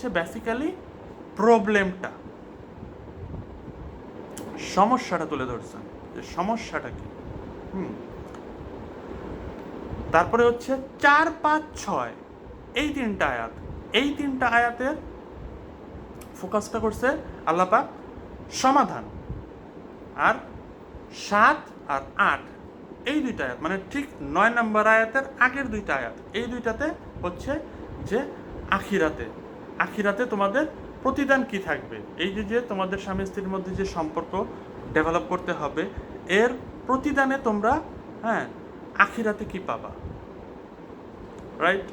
হচ্ছে বেসিক্যালি প্রবলেমটা, সমস্যাটা তুলে ধরছেন যে সমস্যাটা কি। তারপরে হচ্ছে 4, 5, 6 এই তিনটা আয়াত, এই তিনটা আয়াতের ফোকাসটা করছে আল্লাহ পাক সমাধান। আর 7 আর 8 এই দুইটা আয়াত, মানে ঠিক 9 নম্বর আয়াতের আগের দুইটা আয়াত, এই দুইটাতে হচ্ছে যে আখিরাতে তোমাদের প্রতিদান কি থাকবে, এই যে তোমাদের স্বামী স্ত্রীর মধ্যে যে সম্পর্ক ডেভেলপ করতে হবে, এর প্রতিদানে তোমরা আখিরাতে কি পাবা, রাইট?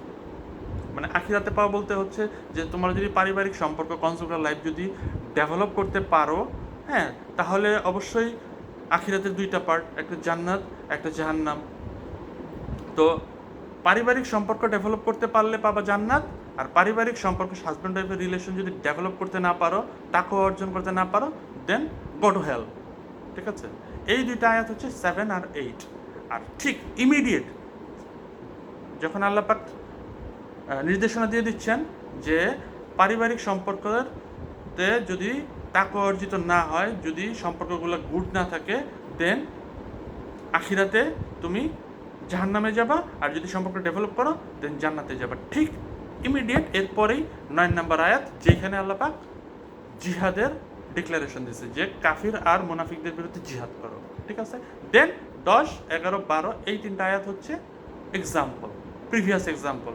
মানে আখিরাতে পাওয়া বলতে হচ্ছে যে তোমরা যদি পারিবারিক সম্পর্ক, কনজুগাল লাইফ যদি ডেভেলপ করতে পারো, তাহলে অবশ্যই আখিরাতের দুইটা পার্ট, একটা জান্নাত, একটা জাহান্নাম। তো পারিবারিক সম্পর্ক ডেভেলপ করতে পারলে পাবা জান্নাত, আর পারিবারিক সম্পর্ক হাজব্যান্ড ওয়াইফের রিলেশন যদি ডেভেলপ করতে না পারো, তাকওয়া অর্জন করতে না পারো, দেন গো টু হেল। ঠিক আছে? এই দুইটা আয়াত হচ্ছে 7 আর 8। আর ঠিক ইমিডিয়েট যখন আল্লাহ পাক নির্দেশনা দিয়ে দিচ্ছেন যে পারিবারিক সম্পর্কতে যদি তাকওয়া অর্জিত না হয়, যদি সম্পর্কগুলো গুড না থাকে, দেন আখিরাতে তুমি জাহান্নামে যাবা, আর যদি সম্পর্ক ডেভেলপ করো দেন জান্নাতে যাবা। ঠিক ইমিডিয়েট এরপরেই 9 নম্বর আয়াত, যেখানে আল্লাহ পাক জিহাদের ডিক্লারেশন দিয়েছে যে কাফির আর মুনাফিকদের বিরুদ্ধে জিহাদ করো। ঠিক আছে? দেন 10, 11, 12 এই তিনটা আয়াত হচ্ছে এক্সাম্পল, প্রিভিয়াস এক্সাম্পল,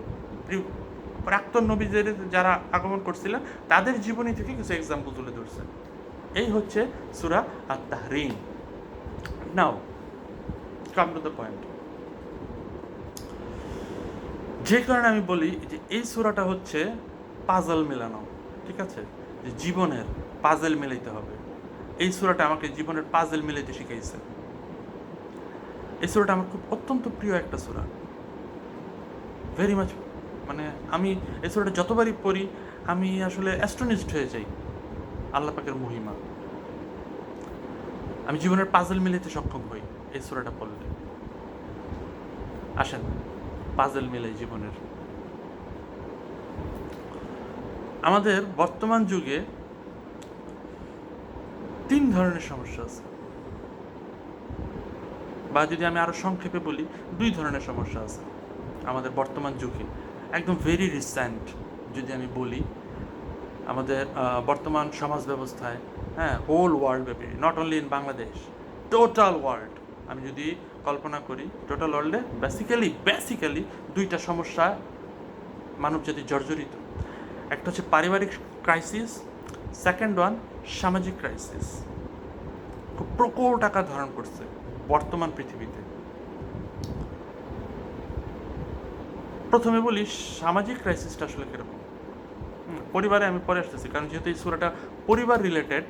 প্রাক্তন নবীদের যারা আগমন করছিলেন তাদের জীবনী থেকে কিছু এক্সাম্পল তুলে ধরছেন। এই হচ্ছে সূরা আত-তাহরিম। নাও কাম টু দ্য পয়েন্ট। যে কারণে আমি বলি যে এই সূরাটা হচ্ছে পাজল মেলানো। ঠিক আছে? যে জীবনের পাজল মিলাইতে হবে। এই সূরাটা আমাকে জীবনের পাজল মিলাইতে শিখাইছে। এই সূরাটা আমার খুব অত্যন্ত প্রিয় একটা সূরা, ভেরি মাচ। মানে আমি এই সূরাটা যতবারই পড়ি আমি আসলে অ্যাস্টনিশড হয়ে যাই আল্লাহ পাকের মহিমা। আমি জীবনের পাজল মিলাইতে সক্ষম হই এই সূরাটা পড়লে। আসেন পাজল মিলাই জীবনের। আমাদের বর্তমান যুগে 3 ধরনের সমস্যা আছে, বা যদি আমি আরো সংক্ষেপে বলি 2 ধরনের সমস্যা আছে আমাদের বর্তমান যুগে, একদম ভেরি রিসেন্ট যদি আমি বলি। আমাদের বর্তমান সমাজ ব্যবস্থায়, হোল ওয়ার্ল্ড ব্যাপী, not only in Bangladesh, total world আমি যদি কল্পনা করি, টোটাল ওয়ার্ল্ডে বেসিক্যালি 2টা সমস্যা মানবজাতি জর্জরিত। একটা হচ্ছে পারিবারিক ক্রাইসিস, সেকেন্ড ওয়ান সামাজিক ক্রাইসিস। খুব প্রকট আকার ধারণ করছে বর্তমান পৃথিবীতে। প্রথমে বলি সামাজিক ক্রাইসিসটা আসলে কীরকম। পরিবারে আমি পরে আসতেছি, কারণ যেহেতু এই সূরাটা পরিবার রিলেটেড,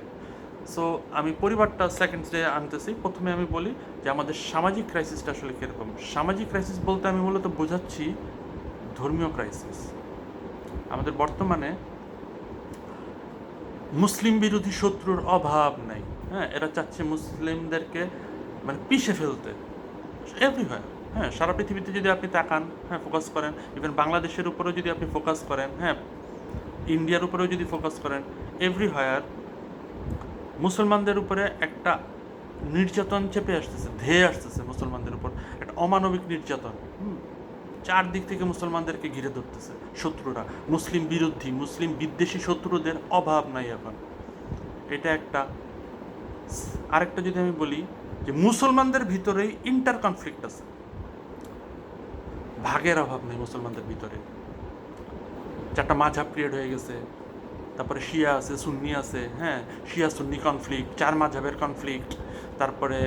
সো আমি পরিবারটা সেকেন্ডে আনতেছি। প্রথমে আমি বলি যে আমাদের সামাজিক ক্রাইসিসটা আসলে কীরকম। সামাজিক ক্রাইসিস বলতে আমি মূলত বোঝাচ্ছি ধর্মীয় ক্রাইসিস। আমাদের বর্তমানে মুসলিম বিরোধী শত্রুর অভাব নাই। এরা চাচ্ছে মুসলিমদেরকে মানে পিষে ফেলতে এভরিহোয়ার। সারা পৃথিবীতে যদি আপনি তাকান, ফোকাস করেন, ইভেন বাংলাদেশের উপরেও যদি আপনি ফোকাস করেন, ইন্ডিয়ার উপরেও যদি ফোকাস করেন, এভরিহোয়ার মুসলমানদের উপরে একটা নির্যাতন চেপে আসতেছে, ধেয়ে আসতেছে মুসলমানদের উপর একটা অমানবিক নির্যাতন। চারদিক থেকে মুসলমানদেরকে ঘিরে ধরতেছে শত্রুরা, মুসলিম বিরোধী, মুসলিম বিদ্বেষী শত্রুদের অভাব নাই এখন। এটা একটা। আরেকটা যদি আমি বলি যে মুসলমানদের ভিতরেই ইন্টার কনফ্লিক্ট আছে, ভাগের অভাব নেই মুসলমানদের ভিতরে। 4টা মাযহাব ক্রিয়েট হয়ে গেছে, তারপরে শিয়া আছে, সুন্নি আছে, শিয়া সুন্নি কনফ্লিক্ট, 4 মাযহাবের কনফ্লিক্ট, তারপরে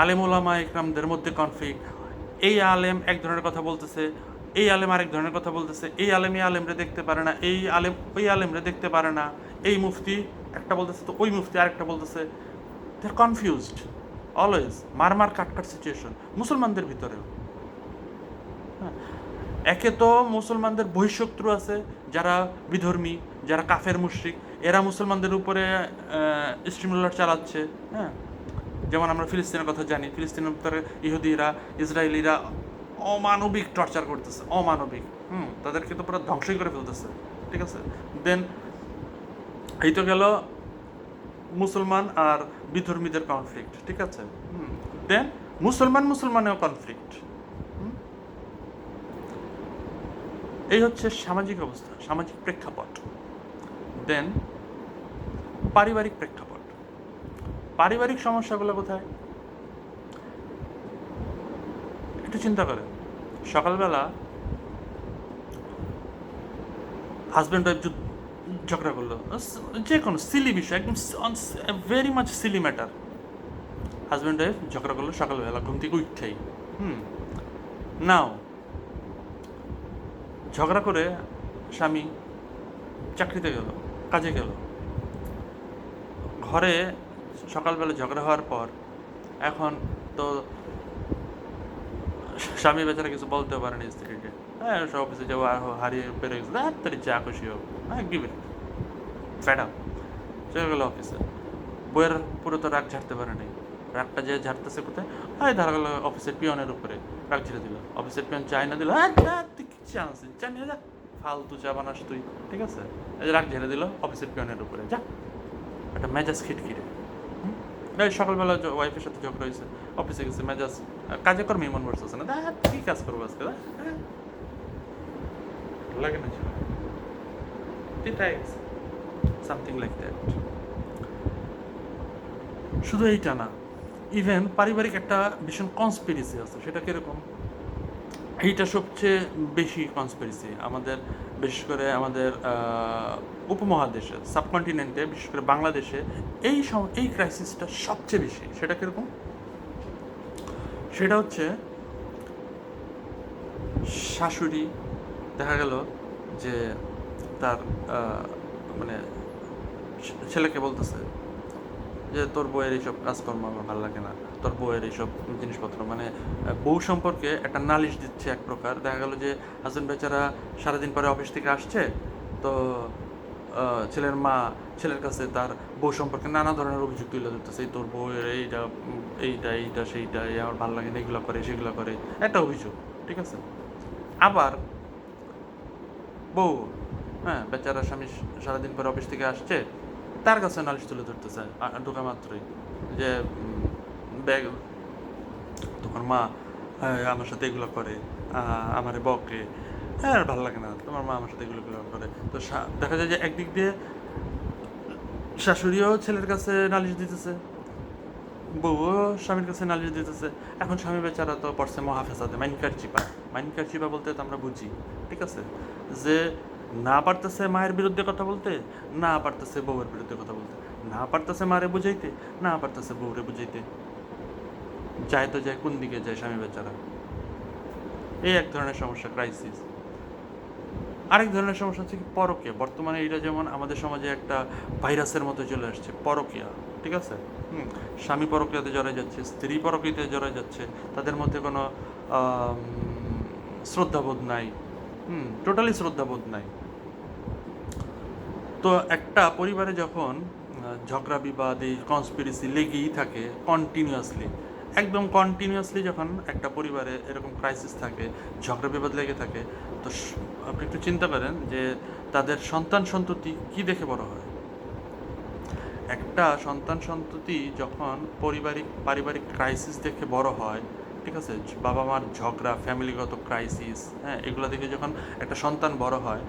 আলেম ওলামা ইকরামদের মধ্যে কনফ্লিক্ট। এই আলেম এক ধরনের কথা বলতেছে, এই আলেম আরেক ধরনের কথা বলতেছে, এই আলেম এই আলেমরে দেখতে পারে না, এই আলেম ওই আলেমরে দেখতে পারে না, এই মুফতি একটা বলতেছে তো ওই মুফতি আরেকটা বলতেছে। দে আর কনফিউজড অলওয়েজ, মারমার কাটকাট সিচুয়েশন মুসলমানদের ভিতরেও। একে তো মুসলমানদের বহিঃশত্রু আছে যারা বিধর্মী, যারা কাফের মুশরিক, এরা মুসলমানদের উপরে স্টিমুলার চালাচ্ছে। যেমন আমরা ফিলিস্তিনের কথা জানি, ফিলিস্তিনের ভিতরে ইহুদিরা, ইসরায়েলিরা অমানবিক টর্চার করতেছে, অমানবিক। তাদেরকে তো পুরো ধ্বংসই করে ফেলতেছে। ঠিক আছে? দেন এই তো গেল মুসলমান আর বিধর্মীদের কনফ্লিক্ট, ঠিক আছে। দেন মুসলমানেও কনফ্লিক্ট। এই হচ্ছে সামাজিক অবস্থা, সামাজিক প্রেক্ষাপট। দেন পারিবারিক প্রেক্ষাপট। পারিবারিক সমস্যাগুলো কোথায়? একটু চিন্তা করেন, সকালবেলা হাজব্যান্ড ওয়াইফ ঝগড়া করলো, যে কোনো সিলি বিষয়, একদম very much Seely matter. Husband wife ঝগড়া করলো সকালবেলা ঘুম থেকে উঠতেই। নাও ঝগড়া করে স্বামী চাকরিতে গেল, কাজে গেল, ঘরে সকালবেলা ঝগড়া হওয়ার পর এখন তো স্বামী বেচারা কিছু বলতেও পারেনি স্ত্রীকে। হ্যাঁ, সব অফিসে যাবো, হারিয়ে বেড়ে গেছে, তাড়াতাড়ি যা খুশি হোক, হ্যাঁ গিভ ইট, ফেড আপ, চলে গেলো অফিসে। বইয়ের পুরো তো রাগ ঝাড়তে পারেনি, রাগটা যে ঝাড়তেছে কোথায়? হয় ধরা গেলো অফিসের পিয়নের উপরে রাগ ঝেড়ে দিল, অফিসের পিয়ন চাই না দিল, তুই কি চান্স জানিয়ে যা, ফালতু চা বানাস তুই, ঠিক আছে, রাগ ঝেড়ে দিল অফিসের পিয়নের উপরে, যা, একটা মেজাজ খিটখিরে। সকালবেলা ওয়াইফের সাথে ঝগড়া হয়েছে, অফিসে গেছে, মেজাজ কাজে কর্মে মন বসতেছে না, কি কাজ করবো আজকে, লাগে না ছিল, সামথিং লাইক দ্যাট। শুধু এইটা না, ইভেন পারিবারিক একটা ভীষণ কনস্পিরেসি আছে, সেটা কিরকম? এইটা সবচেয়ে বেশি কনস্পিরেসি আমাদের, বিশেষ করে আমাদের উপমহাদেশে, সাবকন্টিনেন্টে, বিশেষ করে বাংলাদেশে এই ক্রাইসিসটা সবচেয়ে বেশি। সেটা কিরকম? সেটা হচ্ছে শাশুড়ি দেখা গেল যে তার মানে ছেলেকে বলতেছে যে তোর বউয়ের এইসব কাজকর্ম আমার ভালো লাগে না, তোর বউয়ের এইসব জিনিসপত্র, মানে বউ সম্পর্কে একটা নালিশ দিচ্ছে এক প্রকার। দেখা গেল যে হাজবেন্ড বেচারা সারাদিন পরে অফিস থেকে আসছে, তো ছেলের মা ছেলের কাছে তার বউ সম্পর্কে নানা ধরনের অভিযোগ তুলে ধরতেছে, এই তোর বউয়ের এইটা এইটা এইটা সেইটা, এই আমার ভালো লাগে না, এগুলো করে সেগুলো করে, একটা অভিযোগ, ঠিক আছে। আবার বউ, হ্যাঁ বেচারা স্বামী সারাদিন পরে অফিস থেকে আসছে, তার কাছে নালিশ তুলে ধরতেছে ঢোকা মাত্রই যে ব্যাগ তোমার মা আমার সাথে এগুলো করে, আমারে বকে, হ্যাঁ ভালো লাগে না, তোমার মা আমার সাথে এগুলো করে। তো দেখা যায় যে একদিক দিয়ে শাশুড়িও ছেলের কাছে নালিশ দিতেছে, বউও স্বামীর কাছে নালিশ দিতেছে। এখন স্বামী বেচারা তো পড়ছে মহাফেসাদে, মাইনকার চিপা বলতে তো আমরা বুঝি, ঠিক আছে, যে না পারতেছে মায়ের বিরুদ্ধে কথা বলতে, না পারতেছে বউয়ের বিরুদ্ধে কথা বলতে, না পারতেছে মারে বুঝাইতে, না পারতেছে বউরে বুঝাইতে, যায় তো যায় কোন দিকে যায় স্বামী বেচারা। এই এক ধরনের সমস্যা, ক্রাইসিস। আরেক ধরনের সমস্যা হচ্ছে কি পরকীয়া। বর্তমানে এটা যেমন আমাদের সমাজে একটা ভাইরাসের মতো চলে আসছে, পরকীয়া, ঠিক আছে। স্বামী পরকীয়াতে জড়ায় যাচ্ছে, স্ত্রী পরকীয়াতে জড়ায় যাচ্ছে, তাদের মধ্যে কোনো শ্রদ্ধাবোধ নাই, টোটালি শ্রদ্ধাবোধ নাই। তো একটা পরিবারে যখন ঝগড়া বিবাদ, এই কনস্পিরেসি লেগেই থাকে কন্টিনিউয়াসলি, একদম কন্টিনিউয়াসলি, যখন একটা পরিবারে এরকম ক্রাইসিস থাকে, ঝগড়া বিবাদ লেগে থাকে, তো আপনি একটু চিন্তা করেন যে তাদের সন্তান সন্ততি কি দেখে বড় হয়। একটা সন্তান সন্ততি যখন পারিবারিক ক্রাইসিস দেখে বড় হয়, ঠিক আছে, বাবা মার ঝগড়া, ফ্যামিলিগত ক্রাইসিস, হ্যাঁ এগুলো দেখে যখন একটা সন্তান বড় হয়,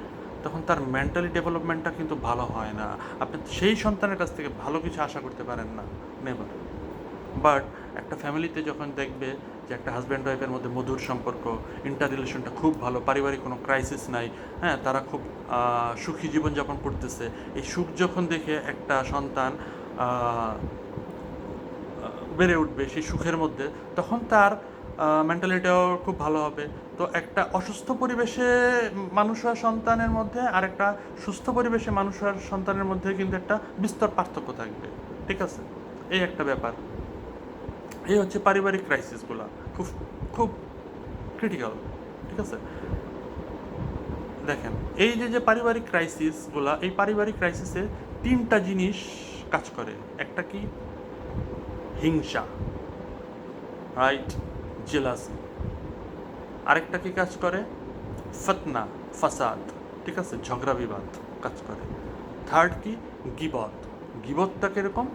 তখন তার মেন্টালি ডেভেলপমেন্টটা কিন্তু ভালো হয় না। আপনি সেই সন্তানের কাছ থেকে ভালো কিছু আশা করতে পারেন না, নেভার। বাট একটা ফ্যামিলিতে যখন দেখবে যে একটা হাজব্যান্ড ওয়াইফের মধ্যে মধুর সম্পর্ক, ইন্টার রিলেশনটা খুব ভালো, পারিবারিক কোনো ক্রাইসিস নাই, হ্যাঁ তারা খুব সুখী জীবনযাপন করতেছে, এই সুখ যখন দেখে একটা সন্তান বেড়ে উঠবে সেই সুখের মধ্যে, তখন তার মেন্টালিটিও খুব ভালো হবে। তো একটা অসুস্থ পরিবেশে মানুষ হওয়া সন্তানের মধ্যে আর একটা সুস্থ পরিবেশে মানুষ হওয়ার সন্তানের মধ্যে কিন্তু একটা বিস্তর পার্থক্য থাকবে, ঠিক আছে। এই একটা ব্যাপার। এই হচ্ছে পারিবারিক ক্রাইসিসগুলো, খুব খুব ক্রিটিক্যাল, ঠিক আছে। দেখেন এই যে পারিবারিক ক্রাইসিসগুলো, এই পারিবারিক ক্রাইসিসে তিনটা জিনিস কাজ করে। একটা কি? হিংসা, রাইট, জেলাসি। আরেকটা কি কাজ করে? ফতনা, ফাসাদ, ঠিক আছে, ঝগড়া বিবাদ কাজ করে। থার্ড কি? গীবত। গীবতটা কীরকম?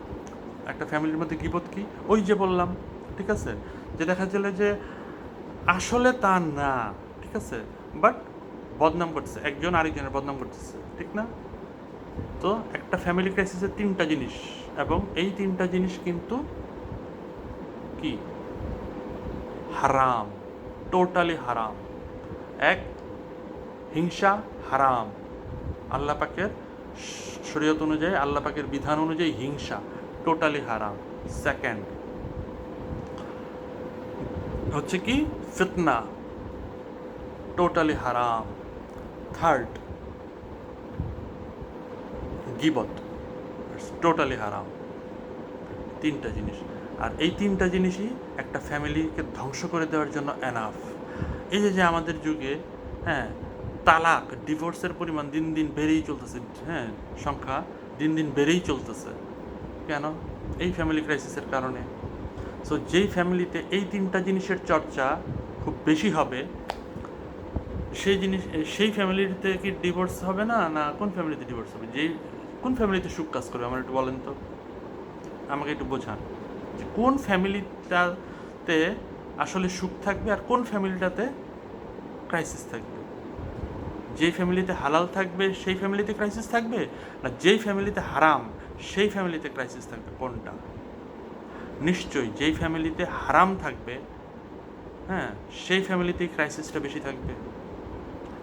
একটা ফ্যামিলির মধ্যে গীবত কি? ওই যে বললাম, ঠিক আছে, যে দেখা গেল যে আসলে তা না, ঠিক আছে, বাট বদনাম করতেছে, একজন আরেকজনের বদনাম করতেছে, ঠিক না? তো একটা ফ্যামিলি ক্রাইসিসের তিনটা জিনিস, এবং এই তিনটা জিনিস কিন্তু কি? হারাম, টোটালি হারাম। এক, হিংসা হারাম, আল্লাহ পাকের শরীয়ত অনুযায়ী, আল্লাহ পাকের বিধান অনুযায়ী হিংসা টোটালি হারাম। সেকেন্ড হচ্ছে কি? ফিতনা, টোটালি হারাম। থার্ড গীবত, টোটালি হারাম। তিনটা জিনিস, আর এই তিনটা জিনিসই একটা ফ্যামিলিকে ধ্বংস করে দেওয়ার জন্য এনাফ। এই যে আমাদের যুগে, হ্যাঁ, তালাক, ডিভোর্সের পরিমাণ দিন দিন বেড়েই চলতেছে, হ্যাঁ, সংখ্যা দিন দিন বেড়েই চলতেছে। কেন? এই ফ্যামিলি ক্রাইসিসের কারণে। সো যেই ফ্যামিলিতে এই তিনটা জিনিসের চর্চা খুব বেশি হবে, সেই ফ্যামিলিতে কি ডিভোর্স হবে না? না কোন ফ্যামিলিতে ডিভোর্স হবে? কোন ফ্যামিলিতে সুখ কাজ করবে? আমার একটু বলেন তো, আমাকে একটু বোঝান যে কোন ফ্যামিলিটাতে আসলে সুখ থাকবে আর কোন ফ্যামিলিটাতে ক্রাইসিস থাকবে। যেই ফ্যামিলিতে হালাল থাকবে সেই ফ্যামিলিতে ক্রাইসিস থাকবে, না যেই ফ্যামিলিতে হারাম সেই ফ্যামিলিতে ক্রাইসিস থাকবে? কোনটা? নিশ্চয়ই যেই ফ্যামিলিতে হারাম থাকবে, হ্যাঁ, সেই ফ্যামিলিতেই ক্রাইসিসটা বেশি থাকবে।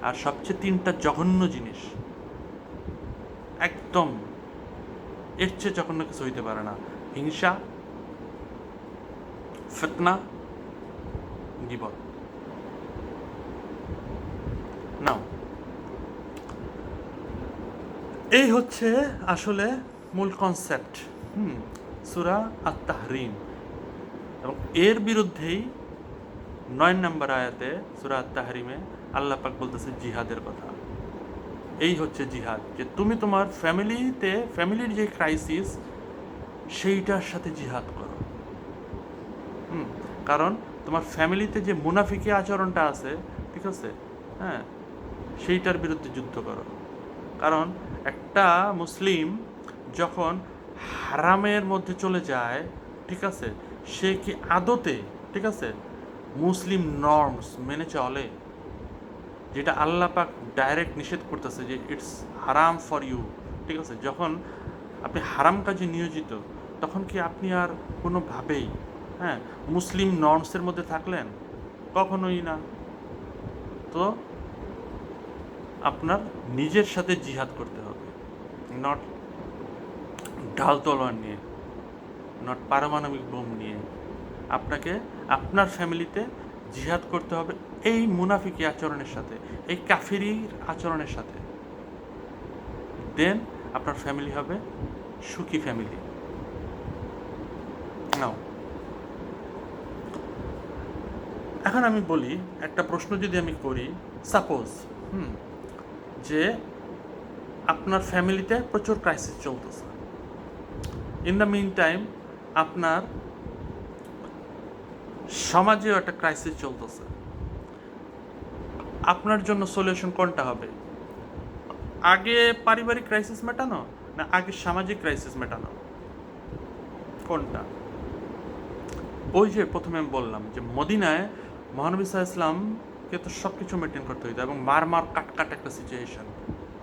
আর সবচেয়ে তিনটা জঘন্য জিনিস, একদম এর চেয়ে জঘন্য কিছু হইতে পারে না: হিংসা, ফিতনা, গীবত। নাও, এই হচ্ছে আসলে মূল কনসেপ্ট সূরা আত-তাহরিম, এবং এর বিরুদ্ধেই 9 নম্বর আয়াতে সূরা আত-তাহরিমে আল্লাহ পাক বলতেছে জিহাদের কথা। এই হচ্ছে জিহাদ, যে তুমি তোমার ফ্যামিলির যে ক্রাইসিস সেইটার সাথে জিহাদ করো। কারণ তোমার ফ্যামিলিতে যে মুনাফিকি আচরণটা আছে, ঠিক আছে, হ্যাঁ, সেইটার বিরুদ্ধে যুদ্ধ করো। কারণ একটা মুসলিম যখন হারামের মধ্যে চলে যায়, ঠিক আছে, সে কি আদতে, ঠিক আছে, মুসলিম নর্মস মেনে চলে? যেটা আল্লাহ পাক ডাইরেক্ট নিষেধ করতেছে যে ইটস হারাম ফর ইউ, ঠিক আছে, যখন আপনি হারাম কাজে নিয়োজিত, তখন কি আপনি আর কোনোভাবেই, হ্যাঁ, মুসলিম নর্মসের মধ্যে থাকলেন? কখনোই না। তো আপনার নিজের সাথে জিহাদ করতে হবে, নট ঢাল তলোয়ার নিয়ে, নট পারমাণবিক বোম নিয়ে। আপনাকে আপনার ফ্যামিলিতে জিহাদ করতে হবে এই মুনাফিকি আচরণের সাথে, এই কাফিরির আচরণের সাথে। দেন আপনার ফ্যামিলি হবে সুখী ফ্যামিলি। নাও, এখন আমি বলি, একটা প্রশ্ন যদি আমি করি, সাপোজ যে আপনার ফ্যামিলিতে প্রচুর ক্রাইসিস চলতেছে, ইন দ্য মিন টাইম আপনার সমাজেও একটা ক্রাইসিস চলতেছে, আপনার জন্য সলিউশন কোনটা হবে? আগে পারিবারিক ক্রাইসিস মেটানো, না আগে সামাজিক ক্রাইসিস মেটানো? কোনটা? ওই যে প্রথমে আমি বললাম যে মদিনায় মহানবী সাল্লাল্লাহু আলাইহি ইসলামকে তো সব কিছু মেনটেন করতে হইতো, এবং মার কাট একটা সিচুয়েশন,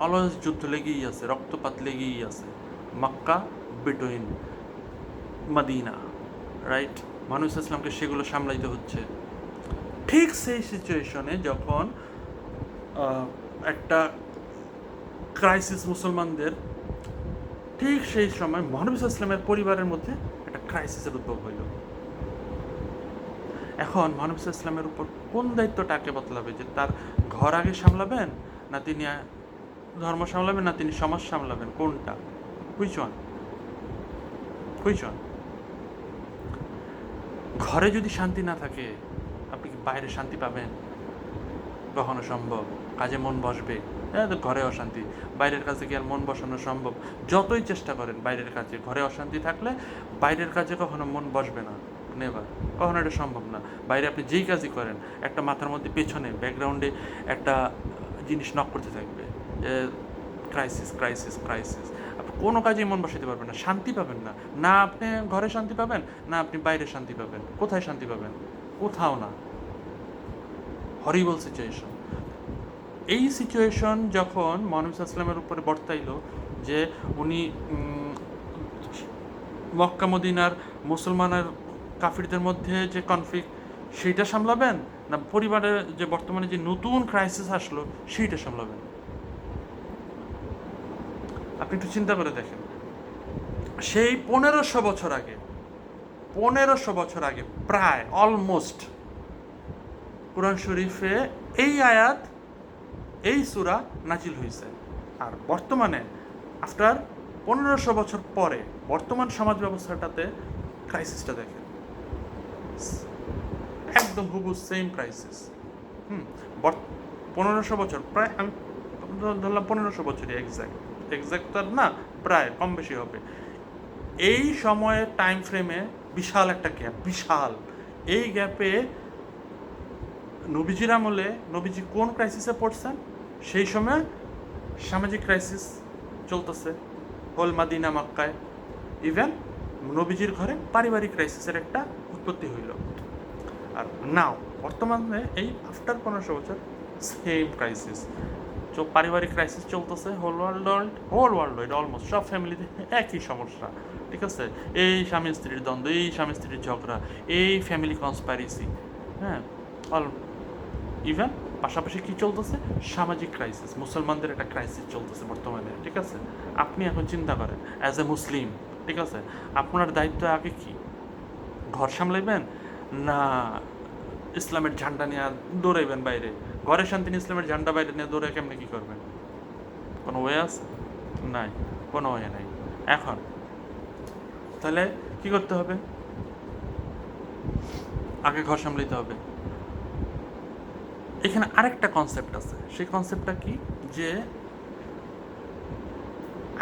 অলওয়েজ যুদ্ধ লেগেই আছে, রক্তপাত লেগেই আছে, মক্কা বিটুইন মদিনা, রাইট? মহানবী সাল্লাল্লাহু আলাইহি ইসলামকে সেগুলো সামলাইতে হচ্ছে। ঠিক সেই সিচুয়েশনে যখন একটা ক্রাইসিস মুসলমানদের, ঠিক সেই সময় মহানবী সাল্লাল্লাহু আলাইহি ইসলামের পরিবারের মধ্যে একটা ক্রাইসিসের উদ্ভব হইল। এখন মহানবী সাল্লাল্লাহু আলাইহি ইসলামের উপর কোন দায়িত্বটাকে বদলাবে? যে তার ঘর আগে সামলাবেন, না তিনি ধর্ম সামলাবেন, না তিনি সমাজ সামলাবেন? কোনটা? Which one? ঘরে যদি শান্তি না থাকে, আপনি কি বাইরে শান্তি পাবেন? কখনো সম্ভব? কাজে মন বসবে? হ্যাঁ, তো ঘরে অশান্তি, বাইরের কাজে কি আর মন বসানো সম্ভব? যতই চেষ্টা করেন বাইরের কাজে, ঘরে অশান্তি থাকলে বাইরের কাজে কখনো মন বসবে না, নেভার, কখনো এটা সম্ভব না। বাইরে আপনি যেই কাজই করেন, একটা মাথার মধ্যে পেছনে ব্যাকগ্রাউন্ডে একটা জিনিস নক করতে থাকবে, ক্রাইসিস ক্রাইসিস ক্রাইসিস। আপনি কোনো কাজে মন বসাতে পারবেন না, শান্তি পাবেন না। না আপনি ঘরে শান্তি পাবেন, না আপনি বাইরে শান্তি পাবেন। কোথায় শান্তি পাবেন? কোথাও না। হরিবল সিচুয়েশন। এই সিচুয়েশন যখন মহানবী সাল্লাল্লাহু উপরে বর্তাইল যে উনি মক্কা মদিনার মুসলমানের কাফিরদের মধ্যে যে কনফ্লিক্ট সেইটা সামলাবেন, না পরিবারের যে বর্তমানে যে নতুন ক্রাইসিস আসলো সেইটা সামলাবেন? আপনি একটু চিন্তা করে দেখেন। সেই 1500 বছর আগে প্রায় অলমোস্ট কোরআন শরীফে এই আয়াত, এই সূরা নাজিল হয়েছে। আর বর্তমানে আফটার 1500 বছর পরে বর্তমান সমাজ ব্যবস্থাটাতে ক্রাইসিসটা দেখেন, একদম হুবহু সেম ক্রাইসিস। 1500 বছর, প্রায় আমি ধরলাম 1500 বছরই এক্সাক্ট তার না, প্রায় কম বেশি হবে। এই সময়ের টাইম ফ্রেমে বিশাল একটা গ্যাপ, বিশাল। এই গ্যাপে নবীজির আমলে নবীজি কোন ক্রাইসিসে পড়ছেন? সেই সময় সামাজিক ক্রাইসিস চলতেছে হোল মাদিনা মক্কায়। ইভেন নবীজির ঘরে পারিবারিক ক্রাইসিসের একটা উৎপত্তি হইল। আর নাও বর্তমানে এই আফটার 1500 বছর সেম ক্রাইসিস, পারিবারিক ক্রাইসিস চলতেছে হোল ওয়ার্ল্ড অলমোস্ট সব ফ্যামিলিতে একই সমস্যা। ঠিক আছে, এই স্বামী স্ত্রীর দ্বন্দ্ব, এই স্বামী স্ত্রীর ঝগড়া, এই ফ্যামিলি কনস্পাইরেসি। হ্যাঁ, ইভেন পাশাপাশি কী চলতেছে? সামাজিক ক্রাইসিস, মুসলমানদের একটা ক্রাইসিস চলতেছে বর্তমানে। ঠিক আছে, আপনি এখন চিন্তা করেন অ্যাজ এ মুসলিম, ঠিক আছে, আপনার দায়িত্ব আগে কি? ঘর সামলাইবেন, না ইসলামের ঝান্ডা নিয়ে দৌড়াইবেন বাইরে? ঘরে শান্তি নিয়ে ইসলামের ঝান্ডা বাইরে নিয়ে দৌড়ে কেমনে কী করবেন? কোনো ওয়ে আছে? নাই, কোনো ওয়ে নাই। এখন তাহলে কি করতে হবে? আগে ঘর সামলাইতে হবে। এখানে আরেকটা কনসেপ্ট আছে। সেই কনসেপ্টটা কি? যে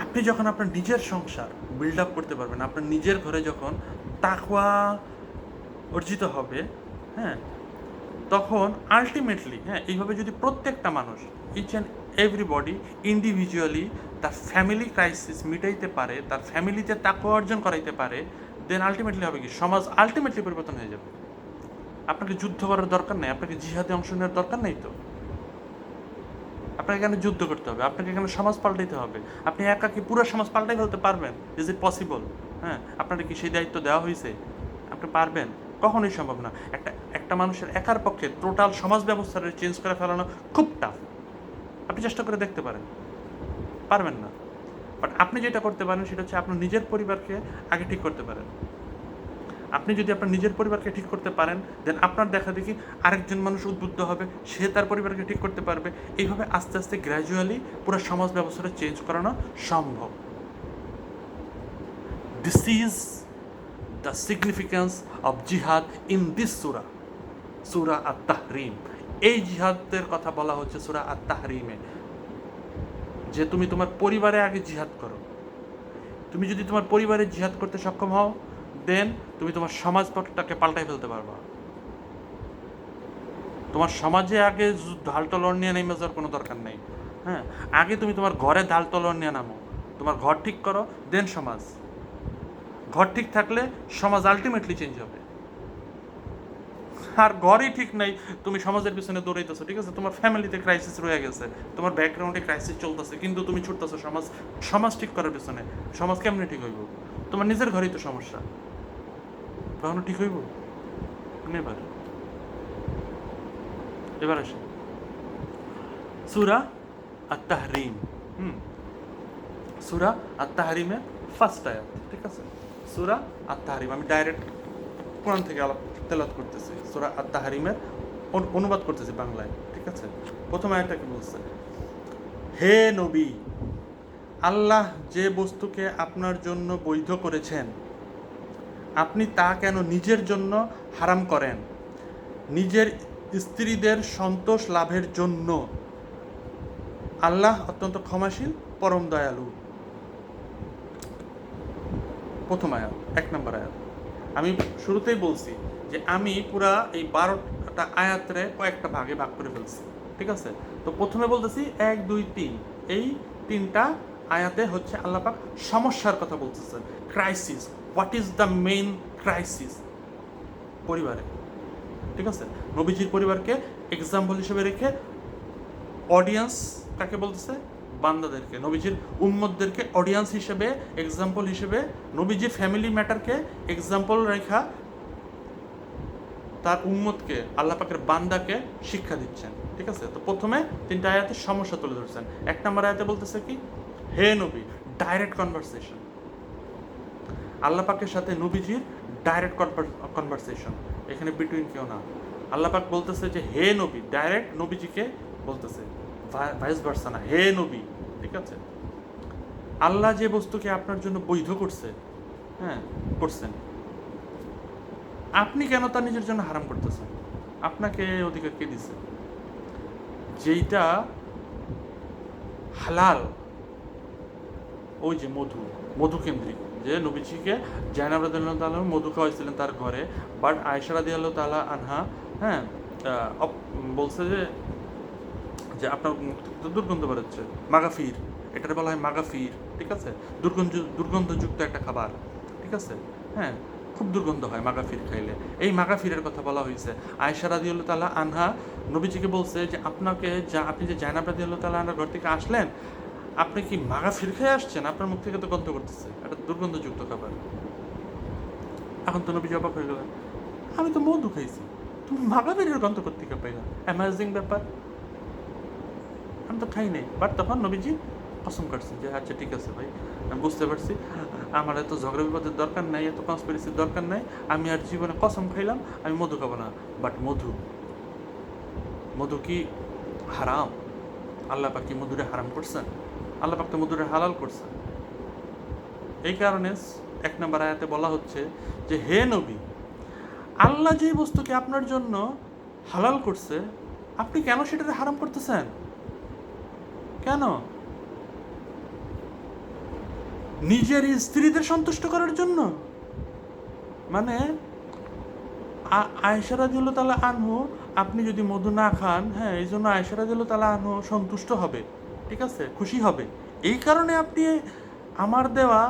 আপনি যখন আপনার নিজের সংসার বিল্ড আপ করতে পারবেন, আপনার নিজের ঘরে যখন তাকওয়া অর্জিত হবে, হ্যাঁ, তখন আলটিমেটলি, হ্যাঁ, এইভাবে যদি প্রত্যেকটা মানুষ, ইচ অ্যান্ড এভরিবডি ইন্ডিভিজুয়ালি তার ফ্যামিলি ক্রাইসিস মিটাইতে পারে, তার ফ্যামিলিতে তাকওয়া অর্জন করাইতে পারে, দেন আলটিমেটলি হবে কি? সমাজ আলটিমেটলি পরিবর্তন হয়ে যাবে। আপনাকে যুদ্ধ করার দরকার নেই, আপনাকে জিহাদে অংশ নেওয়ার দরকার নেই তো। আপনাকে এখানে যুদ্ধ করতে হবে, আপনাকে এখানে সমাজ পাল্টাইতে হবে। আপনি একা কি পুরো সমাজ পাল্টাই ফেলতে পারবেন? Is it possible? হ্যাঁ, আপনাকে কি সেই দায়িত্ব দেওয়া হয়েছে? আপনি পারবেন? কখনোই সম্ভব না। একটা মানুষের একার পক্ষে টোটাল সমাজ ব্যবস্থাটা চেঞ্জ করে ফেলানো খুব টাফ। আপনি চেষ্টা করে দেখতে পারেন, পারবেন না। বাট আপনি যেটা করতে পারেন সেটা হচ্ছে আপনার নিজের পরিবারকে আগে ঠিক করতে পারেন। আপনি যদি আপনার নিজের পরিবারকে ঠিক করতে পারেন, দেন আপনার দেখা দেখি আরেকজন মানুষ উদ্বুদ্ধ হবে, সে তার পরিবারকে ঠিক করতে পারবে। এইভাবে আস্তে আস্তে গ্র্যাজুয়ালি পুরো সমাজ ব্যবস্থাটা চেঞ্জ করানো সম্ভব। This is the significance of জিহাদ ইন দিস সূরা, সূরা আত-তাহরিম। এই জিহাদের কথা বলা হচ্ছে সূরা আত-তাহরিমে, যে তুমি তোমার পরিবারে আগে জিহাদ করো। তুমি যদি তোমার পরিবারে জিহাদ করতে সক্ষম হও, দেন তুমি তোমার সমাজটাকে পাল্টাই ফেলতে পারবা। তোমার সমাজে আগে ঢাল তলোয়ার নিয়ে নেমে যাওয়ার কোনো দরকার নেই। হ্যাঁ, আগে তুমি তোমার ঘরে ঢাল তলোয়ার নিয়ে নামো, তোমার ঘর ঠিক করো, দেন সমাজ। ঘর ঠিক থাকলে সমাজ আলটিমেটলি চেঞ্জ হবে। আর ঘরই ঠিক নাই, তুমি সমাজের পিছনে দৌড়াইতেছো, ঠিক আছে, তোমার ফ্যামিলিতে ক্রাইসিস রয়ে গেছে, তোমার ব্যাকগ্রাউন্ডে ক্রাইসিস চলতেছে, কিন্তু তুমি ছুটতেছো সমাজ ঠিক করার পিছনে। সমাজ কেমনে ঠিক হইব? তোমার নিজের ঘরেই তো সমস্যা, কখনো ঠিক হইব? নেভার। এবার আসে সূরা আত-তাহরিম। সূরা আত-তাহরিমের ফার্স্ট আয়াত। ঠিক আছে, সূরা আত-তাহরিম, আমি ডাইরেক্ট কোরআন থেকে তেলাওয়াত করতেছি। সূরা আত-তাহরিমের অনুবাদ করতেছি বাংলায়। ঠিক আছে, প্রথম আয়াতটা কি বলছে? হে নবী, আল্লাহ যে বস্তুকে আপনার জন্য বৈধ করেছেন, আপনি তা কেন নিজের জন্য হারাম করেন? নিজের স্ত্রীদের সন্তোষ লাভের জন্য। আল্লাহ অত্যন্ত ক্ষমাশীল, পরম দয়ালু। প্রথম আয়াত, 1 নম্বর আয়াত। আমি শুরুতেই বলছি যে আমি পুরা এই 12টা আয়াতরে কয়েকটা ভাগে ভাগ করে ফেলছি। ঠিক আছে, তো প্রথমে বলতেছি 1, 2, 3, এই তিনটা আয়াতে হচ্ছে আল্লাহ পাক সমস্যার কথা বলতেছেন, crisis. What is the main crisis? পরিবারে, ঠিক আছে? নবীজির পরিবারকে এক্সাম্পল হিসেবে রেখে অডিয়েন্স কাকে বলতেছে? বান্দাদেরকে, নবীজির উম্মতদেরকে অডিয়েন্স হিসেবে, এক্সাম্পল হিসেবে, নবীজির ফ্যামিলি ম্যাটারকে এক্সাম্পল রেখা তার উম্মতকে, আল্লাহ পাকের বান্দাকে শিক্ষা দিচ্ছেন, ঠিক আছে? তো প্রথমে তিনটা আয়াতে সমস্যা তুলে ধরছেন। এক নম্বর আয়াতে বলতেছে কি? হে নবী, ডাইরেক্ট কনভারসেশন। আল্লাহ পাকের সাথে নবীজির ডাইরেক্ট কনভারসেশন, এখানে বিটুইন কেউ না। আল্লাহ পাক বলতেছে যে হে নবী, ডাইরেক্ট নবীজিকে বলতেছে, ভাইস ভার্সা না, হে নবী, ঠিক আছে? আল্লাহ যে বস্তুকে আপনার জন্য বৈধ করছে, হ্যাঁ করছেন, আপনি কেন তা নিজের জন্য হারাম করতেছেন? আপনাকে অধিকার কে দিছে? যেইটা হালাল, ওই যে মধু কেন্দ্রিক, যে নবীজিকে জায়নাব রাদিয়াল্লাহু তাআলা মধু খাওয়াইছিলেন তার ঘরে, বাট আয়েশা রাদিয়াল্লাহু তাআলা আনহা, হ্যাঁ, বলছে যে যে আপনার মুখ থেকে তো দুর্গন্ধ বেরোচ্ছে, মাগাফির, এটার বলা হয় মাগাফির, ঠিক আছে? দুর্গন্ধযুক্ত একটা খাবার, ঠিক আছে? হ্যাঁ, খুব দুর্গন্ধ হয় মাগাফির খাইলে। এই মাগাফিরের কথা বলা হয়েছে। আয়েশা রাদিয়াল্লাহু তাআলা আনহা নবীজিকে বলছে যে আপনি যে জায়নাব রাদিয়াল্লাহু তাআলা আনহার ঘর থেকে আসলেন, আপনি কি মাগাফির খেয়ে আসছেন? আপনার মুখ থেকে তো গন্ধ করতেছে, এটা দুর্গন্ধযুক্ত খাবার। এখন তো নবীজি অবাক হয়ে গেলেন, আমি তো মধু খাইছি, তুমি মাগাফিরের গন্ধ করতে কে পাইলা? অ্যামাজিং ব্যাপার, আমি তো খাই নাই। বাট তখন নবীজি কসম কাটছেন যে আচ্ছা ঠিক আছে ভাই, আমি বুঝতে পারছি, আমার এত ঝগড়া বিবাদের দরকার নাই, এত কনস্পিরেসির দরকার নাই, আমি আর জীবনে কসম খাইলাম আমি মধু খাবো না। বাট মধু কি হারাম? আল্লাহ পাক কি মধুরে হারাম করছেন? আল্লাহ পাক তো মধুরে হালাল করছেন। এই কারণে এক নম্বর আয়াতে বলা হচ্ছে যে হে নবী, আল্লাহ যেই বস্তুকে আপনার জন্য হালাল করছে, আপনি কেন সেটাতে হারাম করতেছেন? কেন? নিজের স্ত্রীদের সন্তুষ্ট করার জন্য? মানে আয়েশা রাদিয়াল্লাহু তাআলা আনহু, আপনি যদি মধু না খান, হ্যাঁ, এই জন্য আয়েশা রাদিয়াল্লাহু তাআলা আনহু সন্তুষ্ট হবে, ঠিক আছে, খুশি হবে। এই কারণে আপনি আমার দেওয়া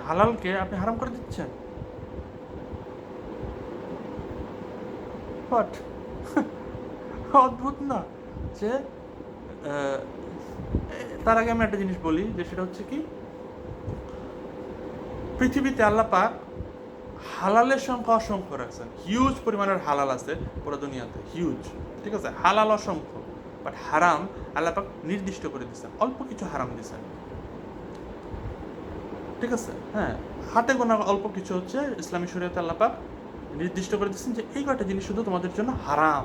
হালালকে আপনি হারাম করে দিচ্ছেন। বাট অদ্ভুত না? যে তার আগে আমি একটা জিনিস বলি, যে সেটা হচ্ছে কি, পৃথিবীতে আল্লাহ পাক হালালের সংখ্যা অসংখ্য রাখছেন, হিউজ পরিমাণের হালাল আছে পুরো দুনিয়াতে, হিউজ, ঠিক আছে? হালাল অসংখ্য, বাট হারাম আল্লাহ পাক নির্দিষ্ট করে দিচ্ছেন, অল্প কিছু হারাম দিচ্ছেন, ঠিক আছে? হ্যাঁ, হাতে গোনা অল্প কিছু হচ্ছে ইসলামী শরীয়তে আল্লাহ পাক নির্দিষ্ট করে দিচ্ছেন যে এই কয়টা জিনিস শুধু তোমাদের জন্য হারাম,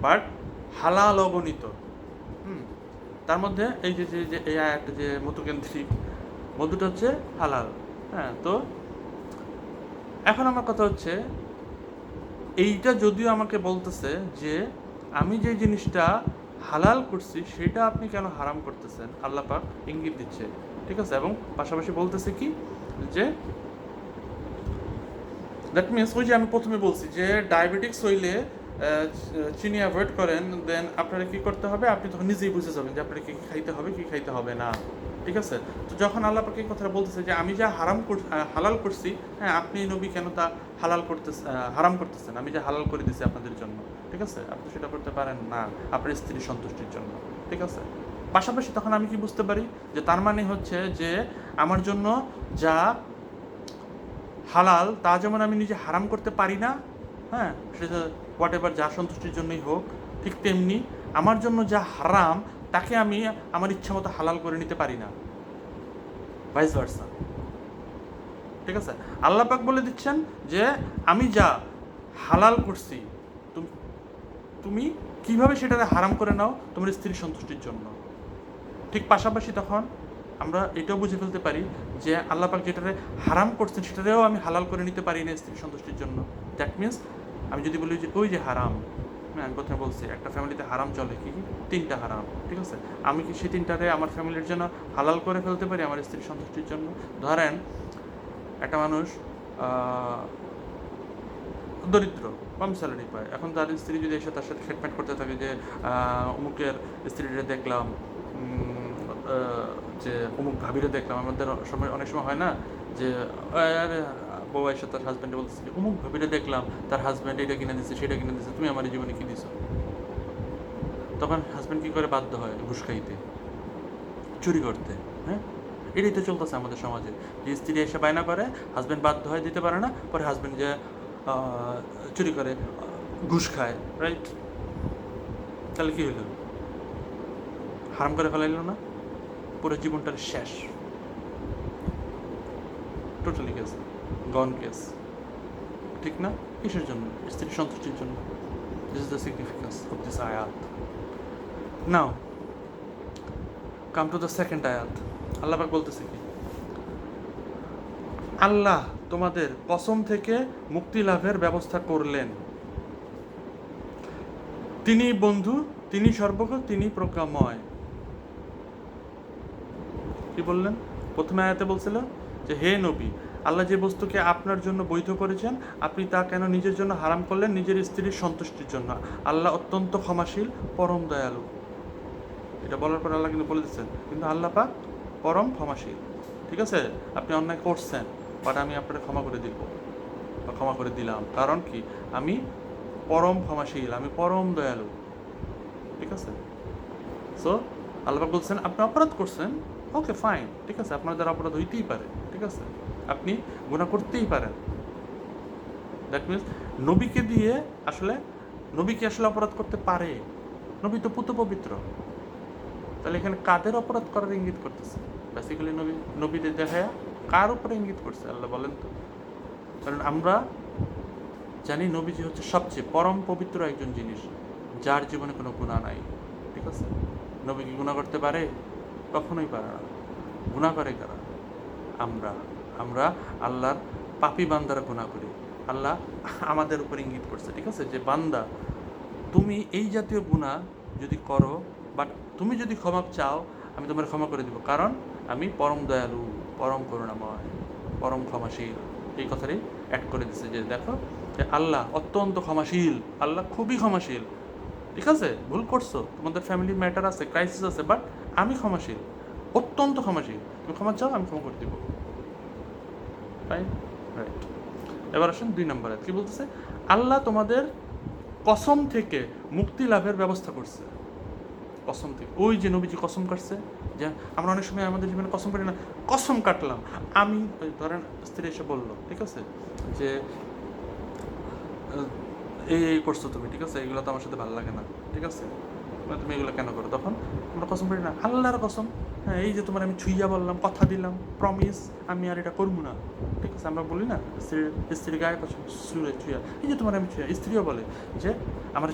বাট হালাল অগণিত। তার মধ্যে এই যে যে এই আয়াতটা যে মধুকেন্দ্রিক, মধুটা হচ্ছে হালাল। হ্যাঁ, তো এখন আমার কথা হচ্ছে, এইটা যদিও আমাকে বলতেছে যে আমি যে জিনিসটা হালাল করছি সেটা আপনি কেন হারাম করতেছেন, আল্লাহ পাক ইঙ্গিত দিচ্ছে, ঠিক আছে? এবং পাশাপাশি বলতেছে কি, যে দ্যাট মিনস ওই যে আমি প্রথমে বলছি যে ডায়াবেটিক্স হইলে চিনি অ্যাভয়েড করেন, দেন আপনারা কী করতে হবে, আপনি তখন নিজেই বুঝে যাবেন যে আপনার কী খাইতে হবে, কী খাইতে হবে না, ঠিক আছে? তো যখন আল্লাহ পাক এই কথাটা বলতেছে যে আমি যা হালাল করছি, হ্যাঁ, আপনি নবী কেন তা হারাম করতেছেন? আমি যা হালাল করে দিছি আপনাদের জন্য, ঠিক আছে, আপনি সেটা করতে পারেন না আপনার স্ত্রীর সন্তুষ্টির জন্য, ঠিক আছে? পাশাপাশি তখন আমি কি বুঝতে পারি, যে তার মানে হচ্ছে যে আমার জন্য যা হালাল তা যেমন আমি নিজে হারাম করতে পারি না, হ্যাঁ, সেটা হোয়াট এভার যার সন্তুষ্টির জন্যই হোক, ঠিক তেমনি আমার জন্য যা হারাম তাকে আমি আমার ইচ্ছা মতো হালাল করে নিতে পারি না, ভাইস ভার্সা, ঠিক আছে? আল্লাহ পাক বলে দিচ্ছেন যে আমি যা হালাল করছি তুমি কিভাবে সেটাকে হারাম করে নাও তোমার স্ত্রীর সন্তুষ্টির জন্য। ঠিক পাশাপাশি তখন আমরা এটাও বুঝে ফেলতে পারি যে আল্লাহ পাক যেটারে হারাম করছেন সেটারেও আমি হালাল করে নিতে পারি না স্ত্রীর সন্তুষ্টির জন্য। দ্যাট মিনস আমি যদি বলি যে ওই যে হারাম, আমি কথা বলছি একটা ফ্যামিলিতে হারাম চলে কি, তিনটা হারাম, ঠিক আছে, আমি কি সেই তিনটারে আমার ফ্যামিলির জন্য হালাল করে ফেলতে পারি আমার স্ত্রীর সন্তুষ্টির জন্য? ধরেন একটা মানুষ দরিদ্র, কম স্যালারি পায়, এখন তার স্ত্রী যদি এসে তার সাথে খেটমেট করতে থাকে যে অমুকের স্ত্রীরে দেখলাম, যে অমুক ভাবিরে দেখলাম, আমাদের সময় অনেক সময় হয় না যে আরে বউ এসে তার হাজব্যান্ডে বলতেছে যে অমুক ভাবিরে দেখলাম, তার হাজব্যান্ড এটা কিনে দিচ্ছে সেটা কিনে দিচ্ছে, তুমি আমার জীবনে কি দিছো? তখন হাজব্যান্ড কী করে? বাধ্য হয় ঘুষ খাইতে, চুরি করতে। হ্যাঁ, এটাই তো চলতেছে আমাদের সমাজে, যে স্ত্রী এসে বায়না করে, হাজব্যান্ড বাধ্য হয় দিতে পারে না, পরে হাজব্যান্ড যে চুরি করে, ঘুষ খায়, রাইট? তাহলে কী হইল? হারাম করে ফেলাইল না? পুরো জীবনটার শেষ, টোটালি কেস, গন কেস, ঠিক না? কিসের জন্য? স্ত্রীর সন্তুষ্টির জন্য। This is the significance of this আয়াত। নাও কাম টু দ্য সেকেন্ড আয়াত। আল্লাহ পাক বলতেছে কি? আল্লাহ তোমাদের কসম থেকে মুক্তি লাভের ব্যবস্থা করলেন, তিনি বন্ধু, তিনি সর্বজ্ঞ, তিনি প্রজ্ঞাময়। কি বললেন? প্রথমে আয়াতে বলছিল যে হে নবী, আল্লাহ যে বস্তুকে আপনার জন্য বৈধ করেছেন, আপনি তা কেন নিজের জন্য হারাম করলেন? নিজের স্ত্রীর সন্তুষ্টির জন্য। আল্লাহ অত্যন্ত ক্ষমাশীল, পরম দয়ালু। এটা বলার পর আল্লাহ কিন্তু বলে দিচ্ছেন, কিন্তু আল্লাহ পাক পরম ক্ষমাশীল। ঠিক আছে, আপনি অন্যায় করছেন, বাট আমি আপনাকে ক্ষমা করে দিব বা ক্ষমা করে দিলাম। কারণ কি? আমি পরম ক্ষমাশীল, আমি পরম দয়ালু। ঠিক আছে? সো আল্লাহ পাক বলছেন আপনি অপরাধ করছেন, ওকে ফাইন, ঠিক আছে, আপনার দ্বারা অপরাধ হইতেই পারে, ঠিক আছে, আপনি গুনাহ করতেই পারেন। দ্যাট মিনস নবীকে দিয়ে আসলে, নবী কি আসলে অপরাধ করতে পারে? নবী তো পুত পবিত্র। তাহলে এখানে কাদের অপরাধ করার ইঙ্গিত করতেছে? বেসিক্যালি নবীদের দেখায় কার উপরে ইঙ্গিত করছে আল্লাহ বলেন তো? কারণ আমরা জানি নবীজি হচ্ছে সবচেয়ে পরম পবিত্র একজন জিনিস, যার জীবনে কোনো গুনাহ নাই। ঠিক আছে? নবী কি গুনাহ করতে পারে? কখনোই পারে না। গুনাহ করে কারা? আমরা আমরা আল্লাহর পাপী বান্দারা গুনাহ করি। আল্লাহ আমাদের উপর ইঙ্গিত করছে, ঠিক আছে, যে বান্দা তুমি এই জাতীয় গুনাহ যদি করো, বাট তুমি যদি ক্ষমা চাও, আমি তোমার ক্ষমা করে দিব, কারণ আমি পরম দয়ালু, পরম করুণাময়, পরম ক্ষমাশীল। এই কথাটাই অ্যাড করে দিচ্ছে যে দেখো যে আল্লাহ অত্যন্ত ক্ষমাশীল, আল্লাহ খুবই ক্ষমাশীল। ঠিক আছে, ভুল করছো, তোমাদের ফ্যামিলি ম্যাটার আছে, ক্রাইসিস আছে, বাট আমি ক্ষমাশীল, অত্যন্ত ক্ষমাশীল। তুমি ক্ষমা চাও, আমি ক্ষমা করে দিব। Fine, right. এবার আসুন 2 নম্বরে কি বলতেছে? আল্লাহ তোমাদের কসম থেকে মুক্তি লাভের ব্যবস্থা করছে। কসম থেকে, ওই যে নবীজি কসম কাটছে, যে আমরা অনেক সময় আমাদের জীবনে কসম কাটি না, কসম কাটলাম আমি, ধরেন স্ত্রী এসে বললো, ঠিক আছে, যে এই করছো তুমি, ঠিক আছে, এগুলো তো আমার সাথে ভালো লাগে না, ঠিক আছে, তুমি এগুলো কেন করো? তখন আমরা কসম করি না, আল্লাহর কসম, হ্যাঁ, এই যে তোমার আমি ছুঁইয়া বললাম, কথা দিলাম, প্রমিস, আমি আর এটা করবো না। ঠিক আছে, আমরা বলি না স্ত্রীর গায়ে কসম, ছুঁয়া, এই যে তোমার আমি ছুঁয়া। স্ত্রীও বলে যে আমার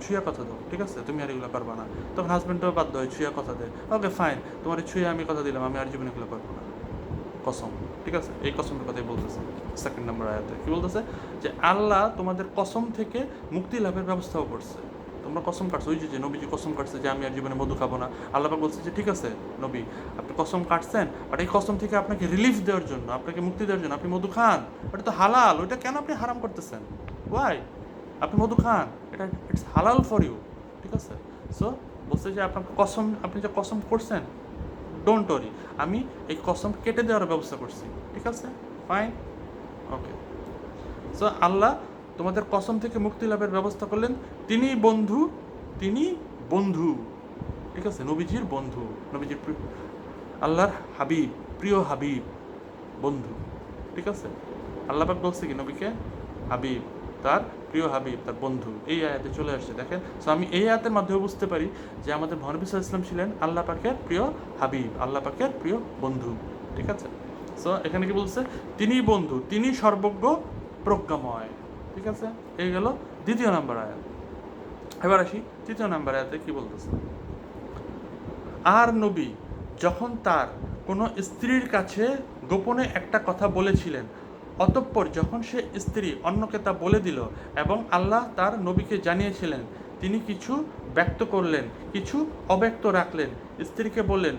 ছুঁয়া কথা দাও, ঠিক আছে, তুমি আর এগুলো করবা না। তখন হাজব্যান্ডও বাধ্য হয় ছুঁয়া কথা দেয়, ওকে ফাইন, তোমার ছুঁয়া আমি কথা দিলাম, আমি আর জীবনে এগুলো করবো না। কসম, ঠিক আছে, এই কসমের কথাই বলতেছে 2 নম্বর আয়াতে। কি বলতেছে? যে আল্লাহ তোমাদের কসম থেকে মুক্তি লাভের ব্যবস্থাও করছে। তোমরা কসম কাটছো, ওই যে নবীজি কসম কাটছে যে আমি আর জীবনে মধু খাবো না। আল্লাহ পাক বলছে যে ঠিক আছে নবী, আপনি কসম কাটছেন, বাট এই কসম থেকে আপনাকে রিলিফ দেওয়ার জন্য, আপনাকে মুক্তি দেওয়ার জন্য আপনি মধু খান। ওটা তো হালাল, ওইটা কেন আপনি হারাম করতেছেন? ওয়াই? আপনি মধু খান, এটা ইটস হালাল ফর ইউ। ঠিক আছে? সো বলছে যে আপনাকে কসম, আপনি যে কসম করছেন, ডোন্ট ওয়ারি, আমি এই কসম কেটে দেওয়ার ব্যবস্থা করছি। ঠিক আছে, ফাইন, ওকে। সো আল্লাহ তোমাদের কসম থেকে মুক্তি লাভের ব্যবস্থা করলেন, তিনি বন্ধু, তিনি বন্ধু। ঠিক আছে, নবীজির বন্ধু, নবীজির আল্লাহর হাবিব, প্রিয় হাবিব, বন্ধু। ঠিক আছে, আল্লাহ পাক বলছে কি নবীকে? হাবিব, তার প্রিয় হাবিব, তার বন্ধু। এই আয়াতে চলে আসছে, দেখেন। সো আমি এই আয়াতের মাধ্যমে বুঝতে পারি যে আমাদের মহানবী সাল্লাল্লাহু আলাইহি ওয়াসাল্লাম ছিলেন আল্লাহ পাকের প্রিয় হাবিব, আল্লাহ পাকের প্রিয় বন্ধু। ঠিক আছে, সো এখানে কি বলছে? তিনি বন্ধু, তিনি সর্বজ্ঞ, প্রজ্ঞাময়। ঠিক আছে, এই গেল 2 নম্বর আয়াত। এবার আসি 3 নম্বর আয়াতে কি বলতেছে? আর নবী যখন তার কোনো স্ত্রীর কাছে গোপনে একটা কথা বলেছিলেন, অতঃপর যখন সে স্ত্রী অন্যকে তা বলে দিল এবং আল্লাহ তার নবীকে জানিয়েছিলেন, তিনি কিছু ব্যক্ত করলেন, কিছু অব্যক্ত রাখলেন, স্ত্রীকে বললেন